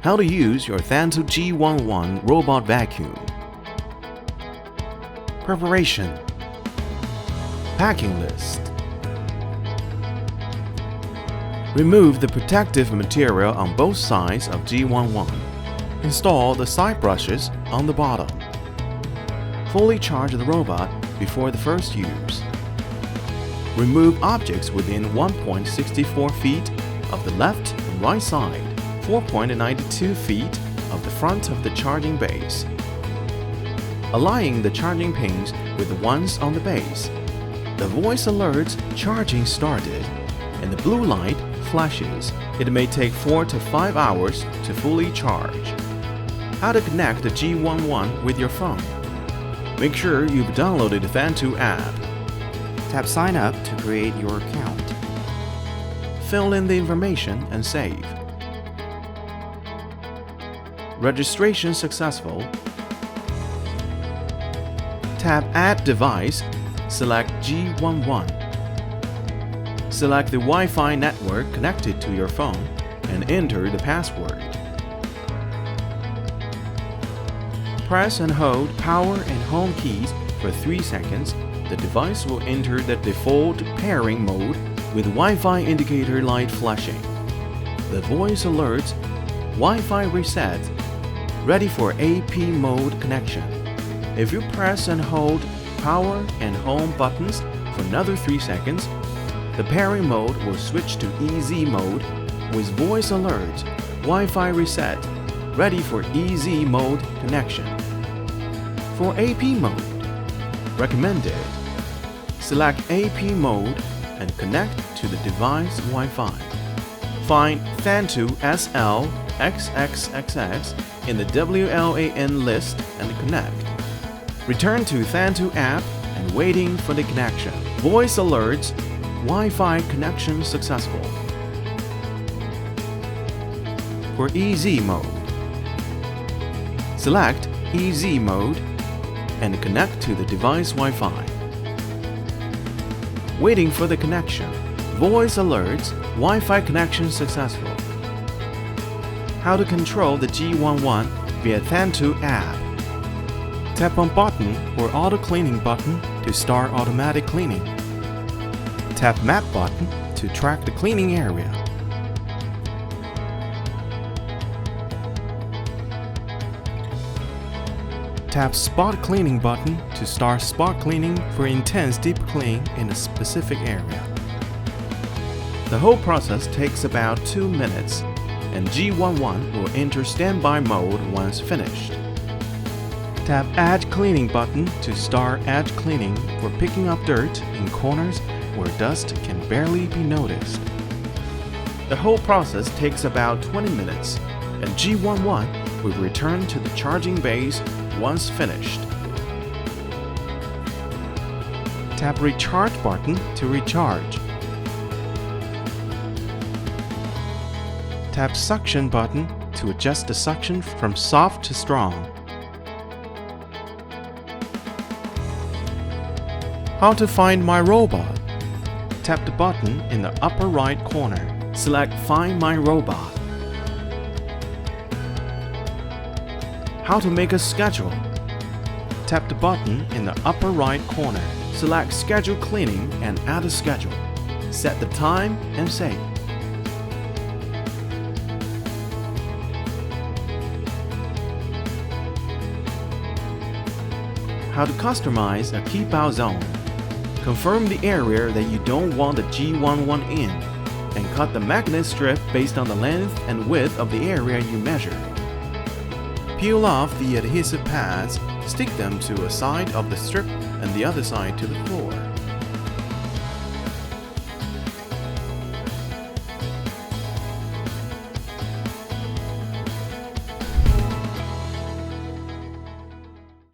How to use your Thamtu G11 robot vacuum. Preparation. Packing list. Remove the protective material on both sides of G11. Install the side brushes on the bottom. Fully charge the robot before the first use. Remove objects within 1.64 feet of the left and right side, 4.92 feet of the front of the charging base. Aligning the charging pins with the ones on the base. The voice alerts charging started, and the blue light flashes. It may take 4 to 5 hours to fully charge. How to connect the G11 with your phone. Make sure you've downloaded the Thamtu app. Tap Sign Up to create your account. Fill in the information and save. Registration successful. Tap Add Device. Select G11. Select the Wi-Fi network connected to your phone and enter the password. Press and hold power and home keys for 3 seconds. The device will enter the default pairing mode with Wi-Fi indicator light flashing. The voice alerts Wi-Fi reset, ready for AP mode connection. If you press and hold power and home buttons for another 3 seconds, the pairing mode will switch to EZ mode with voice alerts Wi-Fi reset, ready for EZ mode connection. For AP mode, recommended. Select AP mode and connect to the device Wi-Fi. Find Thamtu SL XXXX in the WLAN list and connect. Return to Thamtu app and waiting for the connection. Voice alerts Wi-Fi connection successful. For EZ mode, select EZ mode and connect to the device Wi-Fi. Waiting for the connection. Voice alerts Wi-Fi connection successful. How to control the G11 via Thamtu app. Tap on button or auto cleaning button to start automatic cleaning. Tap map button to track the cleaning area. Tap spot cleaning button to start spot cleaning for intense deep clean in a specific area. The whole process takes about 2 minutes, and G11 will enter standby mode once finished. Tap Edge Cleaning button to start edge cleaning for picking up dirt in corners where dust can barely be noticed. The whole process takes about 20 minutes, and G11 will return to the charging base once finished. Tap Recharge button to recharge. Tap Suction button to adjust the suction from soft to strong. How to find my robot? Tap the button in the upper right corner. Select Find My Robot. How to make a schedule? Tap the button in the upper right corner. Select Schedule Cleaning and add a schedule. Set the time and save. How to customize a keep out zone. Confirm the area that you don't want the G11 in, and cut the magnet strip based on the length and width of the area you measure. Peel off the adhesive pads, stick them to a side of the strip and the other side to the floor.